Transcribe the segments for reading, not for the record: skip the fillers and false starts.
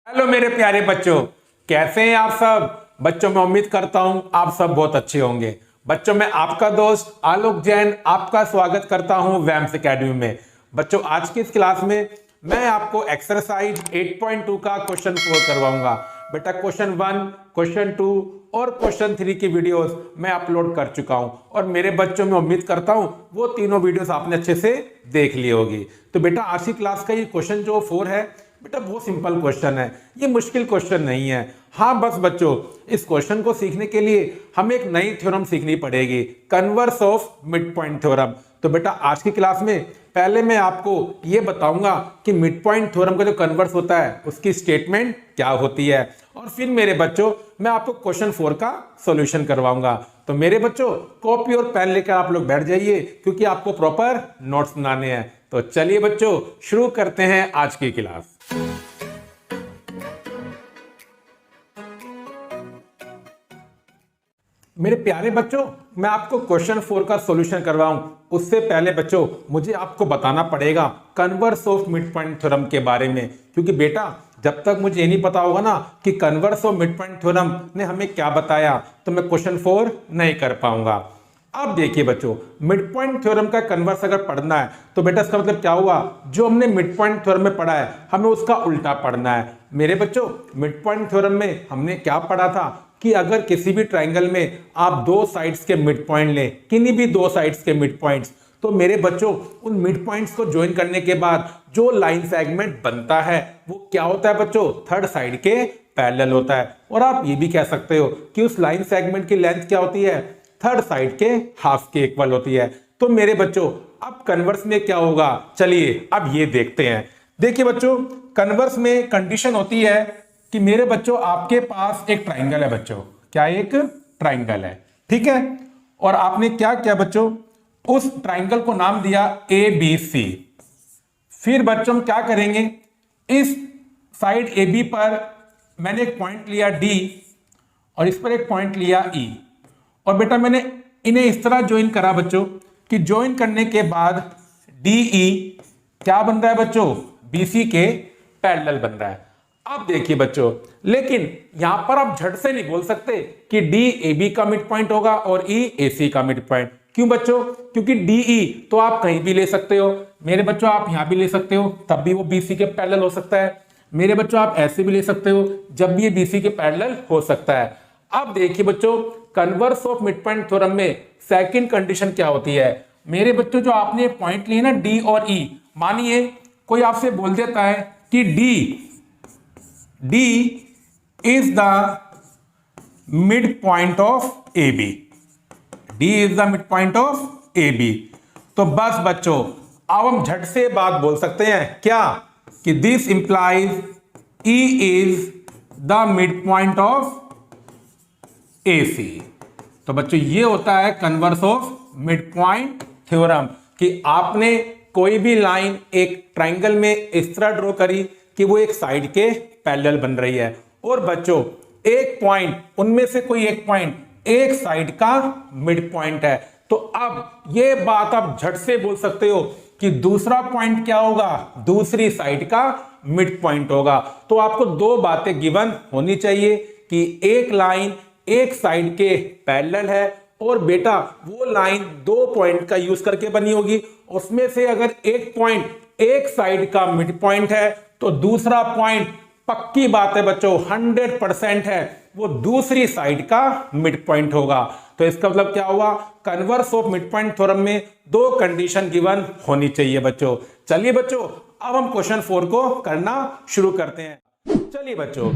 Hello मेरे प्यारे बच्चों, कैसे हैं आप सब। बच्चों मैं उम्मीद करता हूं आप सब बहुत अच्छे होंगे। बच्चों मैं आपका दोस्त आलोक जैन आपका स्वागत करता हूं वैम्स एकेडमी में। बच्चों आज की इस क्लास में मैं आपको एक्सरसाइज 8.2 का क्वेश्चन 4 करवाऊंगा। बेटा क्वेश्चन 1, क्वेश्चन 2 और क्वेश्चन 3 की वीडियोस मैं अपलोड कर चुका हूं और मेरे बच्चों में उम्मीद करता हूं वो तीनों वीडियोस आपने अच्छे से देख ली होगी। तो बेटा आज की क्लास का ये क्वेश्चन जो 4 है बेटा बहुत सिंपल क्वेश्चन है, ये मुश्किल क्वेश्चन नहीं है। हाँ बस बच्चों इस क्वेश्चन को सीखने के लिए हमें एक नई थ्योरम सीखनी पड़ेगी, converse of mid point theorem. तो बेटा आज की क्लास में पहले मैं आपको ये बताऊंगा कि मिड पॉइंट थ्योरम का जो कन्वर्स होता है उसकी स्टेटमेंट क्या होती है और फिर मेरे बच्चों मैं आपको क्वेश्चन 4 का सॉल्यूशन करवाऊंगा। तो मेरे बच्चों कॉपी और पेन लेकर आप लोग बैठ जाइए क्योंकि आपको प्रॉपर नोट्स बनाने हैं। तो चलिए बच्चों शुरू करते हैं आज की क्लास। मेरे प्यारे बच्चों मैं आपको क्वेश्चन 4 का सॉल्यूशन करवाऊं उससे पहले बच्चों मुझे आपको बताना पड़ेगा converse of mid point theorem के बारे में, क्योंकि बेटा जब तक मुझे ये नहीं पता होगा ना कि converse of mid point theorem ने हमें क्या बताया तो मैं क्वेश्चन 4 नहीं कर पाऊंगा। अब देखिए बच्चों मिड पॉइंट थ्योरम का कन्वर्स अगर पढ़ना है तो बेटा इसका मतलब क्या हुआ, जो हमने मिड पॉइंट थ्योरम में पढ़ा है हमें उसका उल्टा पढ़ना है। मेरे बच्चों मिड पॉइंट थ्योरम में हमने क्या पढ़ा था कि अगर किसी भी ट्राइंगल में आप दो साइड्स के मिड पॉइंट लें, किन्हीं भी दो साइड्स के मिड पॉइंट्स, तो मेरे बच्चों उन मिड पॉइंट्स को ज्वाइन करने के बाद जो लाइन सेगमेंट बनता है वो क्या होता है बच्चों, थर्ड साइड के पैरेलल होता है। और आप ये भी कह सकते हो कि उस लाइन सेगमेंट की लेंथ क्या होती है, थर्ड साइड के हाफ के इक्वल होती है। तो मेरे बच्चों अब कन्वर्स में क्या होगा, चलिए अब ये देखते हैं। देखिए बच्चों कन्वर्स में कंडीशन होती है कि मेरे बच्चों आपके पास एक ट्राइंगल है बच्चों, क्या एक ट्राइंगल है, ठीक है। और आपने क्या किया बच्चों, उस ट्राइंगल को नाम दिया ए बी सी। फिर बच्चों हम क्या करेंगे, इस साइड ए बी पर मैंने एक पॉइंट लिया डी और इस पर एक पॉइंट लिया ई और बेटा मैंने इन्हें इस तरह ज्वाइन करा बच्चों कि ज्वाइन करने के बाद डी ई क्या बन रहा है बच्चों, बी सी के पैरेलल बन रहा है। अब देखिए बच्चों लेकिन यहां पर आप झट से नहीं बोल सकते कि डी ए बी का मिड पॉइंट होगा और ई ए सी का मिड पॉइंट। क्यों बच्चों, क्योंकि डी ई तो आप कहीं भी ले सकते हो मेरे बच्चों, आप यहां भी ले सकते हो तब भी वो बी सी के पैरेलल हो सकता है। मेरे बच्चों आप ऐसे भी ले सकते हो जब भी ये बी सी के पैरेलल हो सकता है। अब देखिए बच्चों converse of mid point theorem में सेकंड कंडीशन क्या होती है। मेरे बच्चों जो आपने पॉइंट लिए ना डी और ई, मानिए कोई आपसे बोल देता है कि D is the midpoint of AB. D is the midpoint of AB. तो बस बच्चों अब हम झट से बात बोल सकते हैं क्या कि this implies E is the midpoint of AC. तो बच्चों ये होता है converse of mid point theorem कि आपने कोई भी लाइन एक ट्राइंगल में इस तरह ड्रॉ करी कि वो एक साइड के पैरेलल बन रही है और बच्चों एक पॉइंट उनमें से कोई एक पॉइंट एक साइड का मिड पॉइंट है। तो अब ये बात आप झट से बोल सकते हो कि दूसरा पॉइंट क्या होगा, दूसरी साइड का मिड पॉइंट होगा। तो आपको दो बातें गिवन होनी चाहिए कि एक लाइन एक साइड के पैरेलल है और बेटा वो लाइन दो पॉइंट का यूज करके बनी होगी, उसमें से अगर एक पॉइंट एक साइड का मिड पॉइंट है तो दूसरा पॉइंट पक्की बात है बच्चों 100% है वो दूसरी साइड का मिड पॉइंट होगा। तो इसका मतलब क्या हुआ, converse of mid point theorem में दो कंडीशन गिवन होनी चाहिए बच्चों। चलिए बच्चों अब हम क्वेश्चन 4 को करना शुरू करते हैं। चलिए बच्चों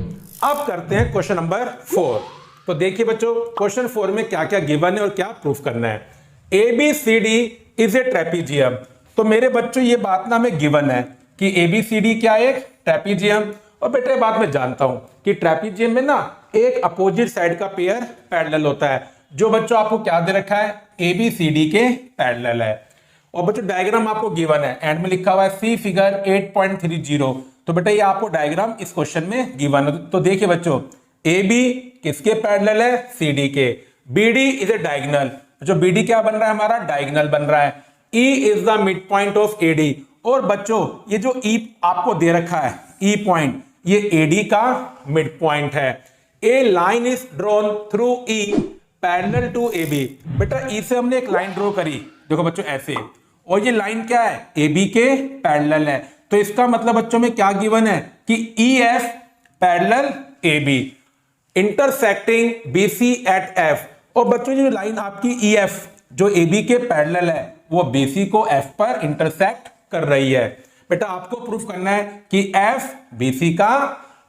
अब करते हैं क्वेश्चन नंबर 4। तो देखिए बच्चों क्वेश्चन 4 में क्या क्या गिवन है और क्या प्रूफ करना है। ABCD is a trapezium. तो मेरे बच्चों ये बात ना हमें गिवन है कि ABCD क्या है, एक ट्रेपीजियम। और बेटा ये बात मैं जानता हूं कि ट्रेपीजियम में ना एक अपोजिट साइड का पेयर पैरेलल होता है, जो बच्चों आपको क्या दे रखा है, ABCD के पैरेलल है। और बच्चों डायग्राम आपको गिवन है, एंड में लिखा हुआ है सी फिगर 8.30। तो बेटा ये आपको डायग्राम इस क्वेश्चन में गिवन है। तो देखिए बच्चों AB किसके पैरेलल है, CD के। BD इज ए डायगोनल, जो BD क्या बन रहा है हमारा, डायगोनल बन रहा है। E is the mid point of AD। और बच्चों ये जो E आपको दे रखा है, E पॉइंट, ये AD का मिड पॉइंट है। A line is drawn through E parallel to AB। बेटा E से हमने एक लाइन ड्रॉ करी, देखो बच्चों ऐसे, और ये लाइन क्या है, AB के पैरेलल है। तो इसका मतलब बच्चों में क्या गिवन है कि EF parallel AB intersecting BC at F। और बच्चों जो लाइन आपकी EF जो AB के पैरेलल है वो BC को F पर इंटरसेक्ट कर रही है। बेटा आपको प्रूफ करना है कि F BC का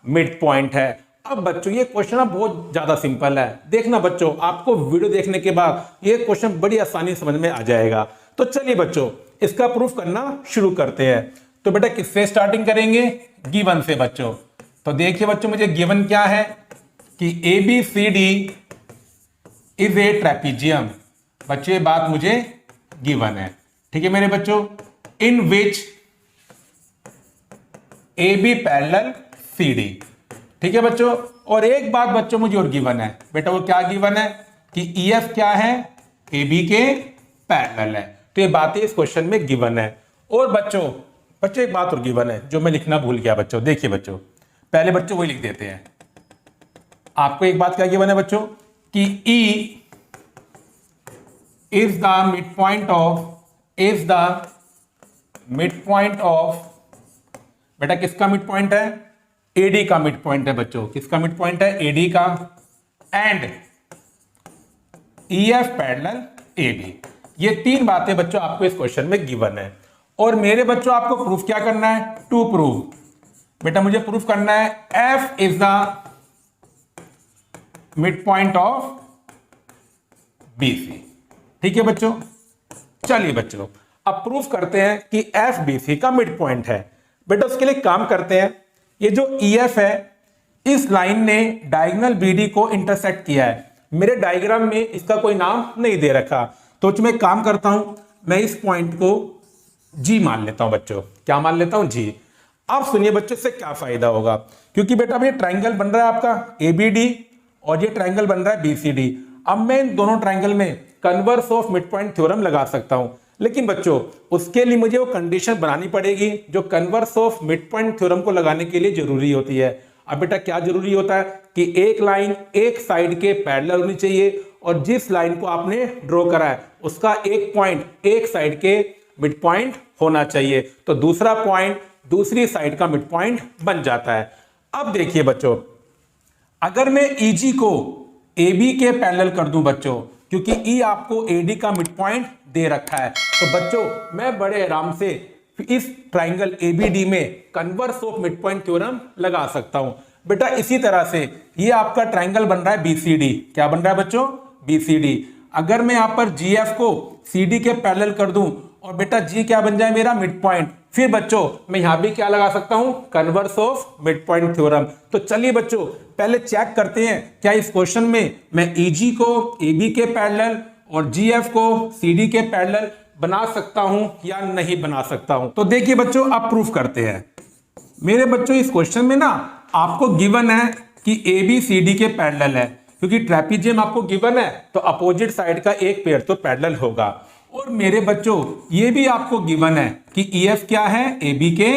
मिड पॉइंट है। अब बच्चों ये क्वेश्चन बहुत ज्यादा सिंपल है, देखना बच्चों, आपको वीडियो देखने के बाद ये क्वेश्चन बड़ी आसानी समझ में आ जाएगा। तो चलिए बच्चों इसका प्रूफ करना शुरू करते हैं। तो बेटा किससे स्टार्टिंग करेंगे, गिवन से बच्चों। तो देखिए बच्चों मुझे गिवन क्या है कि ABCD इज ए ट्रेपीजियम। बच्चों ये बात मुझे गिवन है, ठीक है मेरे बच्चों, इन विच AB पैरेलल CD। ठीक है बच्चों, और एक बात बच्चों मुझे और गिवन है, बेटा वो क्या गिवन है कि EF क्या है, AB के पैरेलल है। तो ये बातें इस क्वेश्चन में गिवन है। और बच्चों एक बात और गिवन है जो मैं लिखना भूल गया बच्चों। देखिए बच्चों पहले बच्चों वही लिख देते हैं। आपको एक बात क्या गिवन है बच्चों कि E is the mid point of बेटा किसका मिड पॉइंट है, AD का मिड पॉइंट है बच्चों। किसका मिड पॉइंट है, AD का। And EF parallel AB। ये तीन बातें बच्चों आपको इस क्वेश्चन में गिवन है। और मेरे बच्चों आपको प्रूफ क्या करना है, टू प्रूव। बेटा मुझे प्रूफ करना है F is the mid point of BC। ठीक है बच्चों, चलिए बच्चों अब प्रूफ करते हैं कि F BC का मिड पॉइंट है। बेटा उसके लिए काम करते हैं, ये जो EF है इस लाइन ने डायगोनल BD को इंटरसेक्ट किया है। मेरे डायग्राम में इसका कोई नाम नहीं दे रखा, तो मैं काम करता हूं, मैं इस पॉइंट को G मान लेता हूं बच्चों। क्या मान लेता हूं, G। अब सुनिए बच्चों इससे क्या फायदा होगा, क्योंकि बेटा ये ट्राइंगल बन रहा है आपका ABD और ये ट्राइंगल बन रहा है BCD। अब मैं इन दोनों ट्राइंगल में converse of mid point theorem लगा सकता हूं, लेकिन बच्चों उसके लिए मुझे वो कंडीशन बनानी पड़ेगी जो converse of mid point theorem को लगाने के लिए जरूरी होती है। अब बेटा क्या जरूरी होता है कि एक लाइन एक साइड के पैरेलल होनी चाहिए, और जिस लाइन को आपने ड्रॉ करा है उसका एक पॉइंट एक साइड के मिड पॉइंट होना चाहिए, तो दूसरा पॉइंट दूसरी साइड का मिड पॉइंट बन जाता है। अब देखिए बच्चों, अगर मैं EG को AB के पैरेलल कर दूं बच्चों, क्योंकि E आपको AD का मिड पॉइंट दे रखा है, तो बच्चों मैं बड़े आराम से इस ट्राइंगल ABD में converse of mid point theorem लगा सकता हूं। बेटा इसी तरह से ये आपका ट्राइंगल बन रहा है BCD। क्या बन रहा है बच्चों, BCD। अगर मैं यहां पर GF को CD के पैरेलल कर दूं और बेटा G क्या बन जाए मेरा मिड पॉइंट, फिर बच्चों मैं यहां भी क्या लगा सकता हूं, converse of mid point theorem. तो चलिए बच्चों पहले चेक करते हैं क्या इस क्वेश्चन में मैं EG को AB के पैरेलल और GF को CD के पैरेलल बना सकता हूं या नहीं बना सकता हूं। तो देखिए बच्चों अब प्रूफ करते हैं। मेरे बच्चों इस क्वेश्चन में ना आपको गिवन है कि AB CD के पैरेलल है, क्योंकि ट्रेपीजियम आपको गिवन है तो अपोजिट साइड का एक पेयर तो पैरेलल होगा। और मेरे बच्चों ये भी आपको गिवन है कि EF क्या है, AB के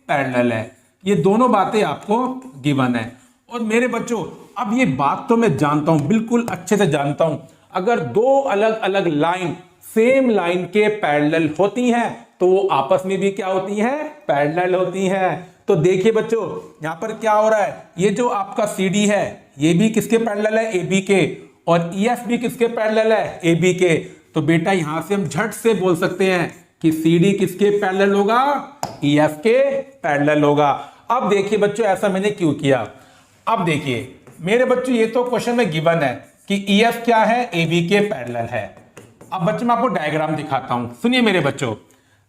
पैरेलल है। ये दोनों बातें आपको गिवन है। और मेरे बच्चों अब ये बात तो मैं जानता हूं, बिल्कुल अच्छे से जानता हूं, अगर दो अलग अलग लाइन सेम लाइन के पैरेलल होती हैं तो वो आपस में भी क्या होती हैं, पैरेलल होती हैं। तो देखिए बच्चों यहां पर क्या हो रहा है, ये जो आपका CD है ये भी किसके पैरेलल है, AB के, और EF भी किसके पैरेलल है, AB के। तो बेटा यहां से हम झट से बोल सकते हैं कि CD किसके पैरेलल होगा, EF के पैरेलल होगा। अब देखिए बच्चों ऐसा मैंने क्यों किया। अब देखिए मेरे बच्चों ये तो क्वेश्चन में गिवन है कि EF क्या है, AB के पैरेलल है। अब बच्चों मैं आपको डायग्राम दिखाता हूं, सुनिए मेरे बच्चों,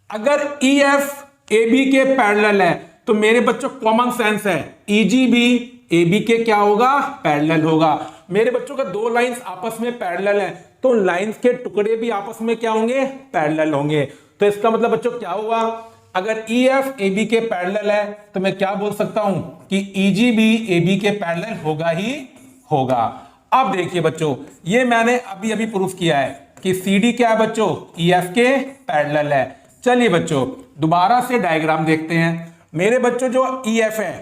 अगर EF AB के पैरेलल है तो मेरे बच्चों कॉमन सेंस है EG भी AB के क्या होगा, पैरेलल होगा। मेरे बच्चों का दो लाइंस आपस में पैरेलल है तो लाइंस के टुकड़े भी आपस में क्या होंगे, पैरेलल होंगे। तो इसका मतलब बच्चों क्या हुआ, अगर EF AB के पैरेलल है तो मैं क्या बोल सकता हूं कि EG भी AB के पैरेलल होगा ही होगा। अब देखिए बच्चों ये मैंने अभी अभी प्रूफ किया है कि CD क्या है बच्चों, EF के पैरेलल है। चलिए बच्चों दोबारा से डायग्राम देखते हैं। मेरे बच्चों जो EF है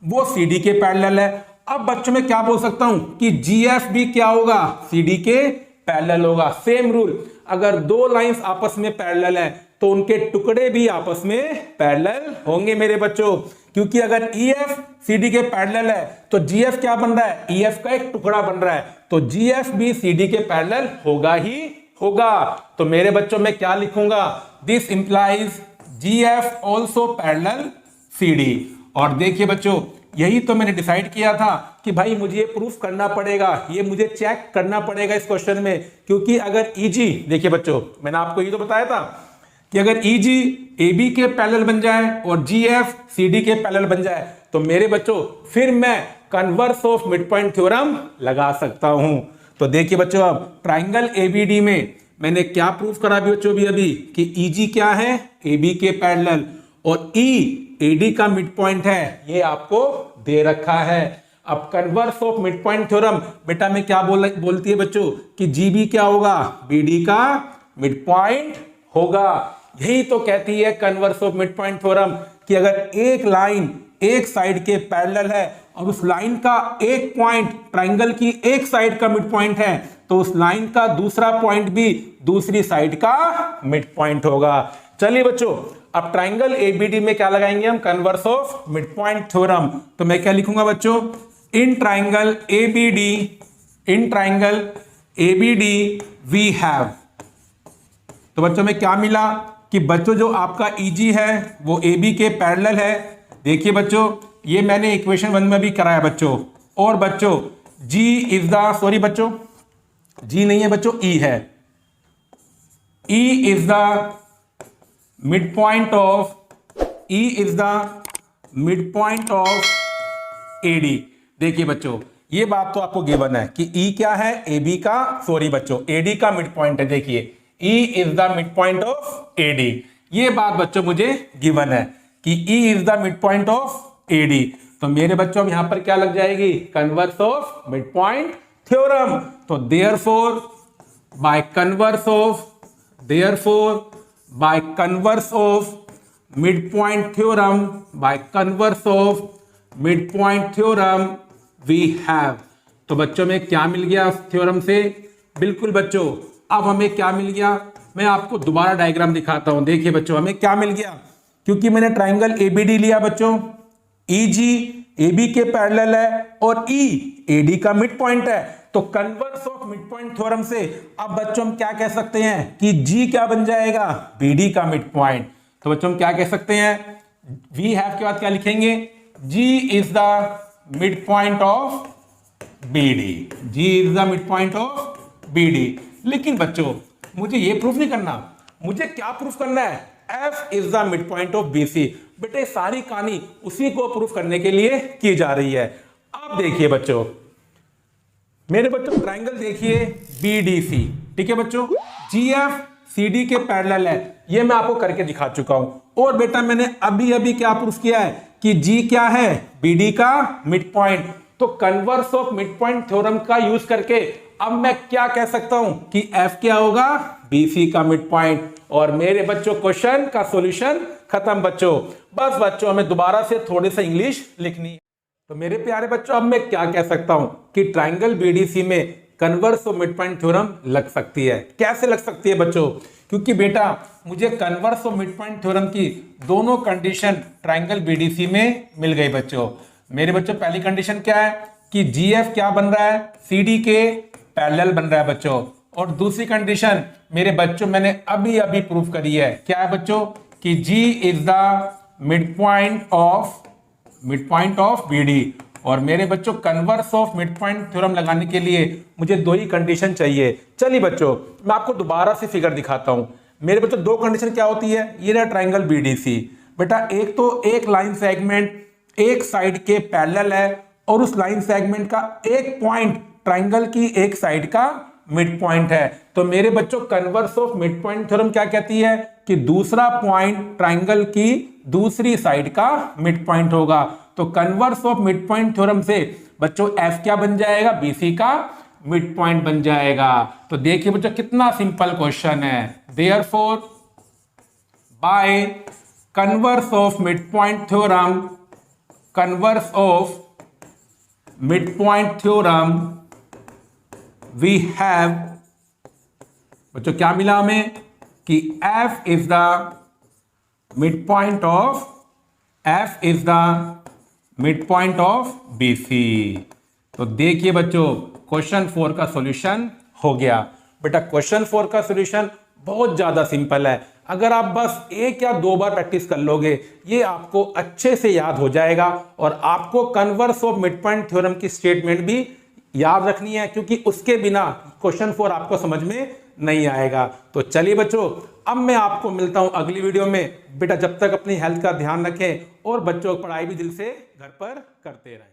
वो CD के पैरेलल है। अब बच्चों में क्या बोल सकता हूं कि GF भी क्या होगा, CD के पैरेलल होगा। सेम रूल, अगर दो लाइंस आपस में पैरेलल है तो उनके टुकड़े भी आपस में पैरेलल होंगे मेरे बच्चों, क्योंकि अगर EF CD के पैरेलल है तो GF क्या बन रहा है, EF का एक टुकड़ा बन रहा है, तो GF भी CD के पैरेलल होगा ही होगा। तो मेरे बच्चों में क्या लिखूंगा, this implies GF also parallel CD। और देखिए बच्चों, यही तो मैंने डिसाइड किया था कि भाई मुझे ये प्रूफ करना पड़ेगा, ये मुझे चेक करना पड़ेगा इस क्वेश्चन में, क्योंकि अगर EG, देखिए बच्चों मैंने आपको ये तो बताया था कि अगर EG AB के पैरेलल बन जाए और GF CD के पैरेलल बन जाए तो मेरे बच्चों फिर मैं converse of mid point theorem लगा सकता हूं। तो देखिए बच्चों, अब ट्राइंगल ABD में मैंने क्या प्रूफ करा भी बच्चों अभी कि EG क्या है, AB के पैरेलल, और E AD का मिड पॉइंट है, ये आपको दे रखा है। अब converse of mid point theorem बेटा में क्या बोलती है बच्चों कि GB क्या होगा, BD का मिड पॉइंट होगा। यही तो कहती है converse of mid point theorem कि अगर एक लाइन एक साइड के पैरेलल है और उस लाइन का एक पॉइंट ट्राइंगल की एक साइड का मिड पॉइंट है तो उस लाइन का दूसरा पॉइंट भी दूसरी साइड का मिड पॉइंट होगा। चलिए बच्चों, अब ट्राइंगल ABD में क्या लगाएंगे हम, converse of mid point theorem. तो मैं क्या लिखूंगा बच्चों, in triangle ABD we have. तो बच्चों में क्या मिला कि बच्चों जो आपका EG है वो AB के पैरेलल है। देखिए बच्चों, ये मैंने इक्वेशन 1 में भी कराया बच्चों। और बच्चों G इज द, सॉरी बच्चों G नहीं है बच्चों, E है, E is the mid point of AD। देखिए बच्चों, ये बात तो आपको गिवन है कि E क्या है, AB का, सॉरी बच्चों AD का मिड पॉइंट है। देखिए E is the mid point of AD, ये बात बच्चों मुझे गिवन है कि E is the mid point of AD। तो मेरे बच्चों अब यहां पर क्या लग जाएगी, converse of mid point theorem. तो therefore by converse of mid point theorem we have. तो बच्चों में क्या मिल गया थ्योरम से, बिल्कुल बच्चों अब हमें क्या मिल गया, मैं आपको दोबारा डायग्राम दिखाता हूं। देखिए बच्चों हमें क्या मिल गया, क्योंकि मैंने ट्राइंगल ABD लिया बच्चों, EG AB के पैरेलल है और E AD का मिड पॉइंट है, तो converse of mid point theorem से अब बच्चों हम क्या कह सकते हैं कि G क्या बन जाएगा, BD का मिड पॉइंट। तो बच्चों हम क्या कह सकते हैं, वी हैव के बाद क्या लिखेंगे, G is the mid point of BD, G is the mid point of BD। लेकिन बच्चों मुझे ये प्रूफ नहीं करना, मुझे क्या प्रूफ करना है, F is the mid point of BC। बेटे सारी कहानी उसी को प्रूफ करने के लिए की जा रही है। अब देखिए बच्चों, मेरे बच्चों ट्राइंगल देखिए BDC, ठीक है बच्चों, GF CD के पैरेलल है, ये मैं आपको करके दिखा चुका हूं। और बेटा मैंने अभी क्या प्रूफ किया है कि G क्या है, BD का मिड पॉइंट। तो converse of mid point theorem का यूज करके अब मैं क्या कह सकता हूं कि F क्या होगा, BC का मिड पॉइंट। और मेरे बच्चों क्वेश्चन का सॉल्यूशन खत्म बच्चों। बस बच्चों हमें दोबारा से थोड़ी सा इंग्लिश लिखनी है। तो मेरे प्यारे बच्चों अब मैं क्या कह सकता हूं कि ट्राइंगल BDC में converse of mid point theorem लग सकती है। कैसे लग सकती है बच्चों, क्योंकि बेटा मुझे converse of mid point theorem की दोनों कंडीशन ट्राइंगल BDC में मिल गई बच्चों। मेरे बच्चों पहली कंडीशन क्या है कि GF क्या बन रहा है, CD के पैरेलल बन रहा है बच्चों। और दूसरी कंडीशन मेरे बच्चों मैंने अभी प्रूफ करी है, क्या है बच्चों कि G is the mid point of BD। और मेरे बच्चों converse of mid point theorem लगाने के लिए मुझे दो ही कंडीशन चाहिए। चलिए बच्चों मैं आपको दोबारा से फिगर दिखाता हूं। मेरे बच्चों दो कंडीशन क्या होती है, ये रहा ट्राइंगल BDC। बेटा एक तो एक लाइन सेगमेंट एक साइड के पैरेलल है और उस लाइन सेगमेंट का एक पॉइंट ट्राइंगल की एक साइड का मिड पॉइंट है। तो मेरे बच्चों converse of mid point theorem क्या कहती है कि दूसरा पॉइंट ट्राइंगल की दूसरी साइड का मिड पॉइंट होगा। तो converse of mid point theorem से बच्चों F क्या बन जाएगा, BC का मिड पॉइंट बन जाएगा। तो देखिए बच्चों कितना सिंपल क्वेश्चन है। Therefore by converse of mid point theorem converse of mid point theorem we have, बच्चों क्या मिला हमें कि f is the mid point of BC। तो देखिए बच्चों क्वेश्चन 4 का सॉल्यूशन हो गया। बेटा क्वेश्चन 4 का सॉल्यूशन बहुत ज्यादा सिंपल है, अगर आप बस एक या दो बार प्रैक्टिस कर लोगे ये आपको अच्छे से याद हो जाएगा और आपको converse of mid point theorem की स्टेटमेंट भी याद रखनी है, क्योंकि उसके बिना क्वेश्चन 4 आपको समझ में नहीं आएगा। तो चलिए बच्चों अब मैं आपको मिलता हूं अगली वीडियो में। बेटा जब तक अपनी हेल्थ का ध्यान रखें और बच्चों पढ़ाई भी दिल से घर पर करते रहें।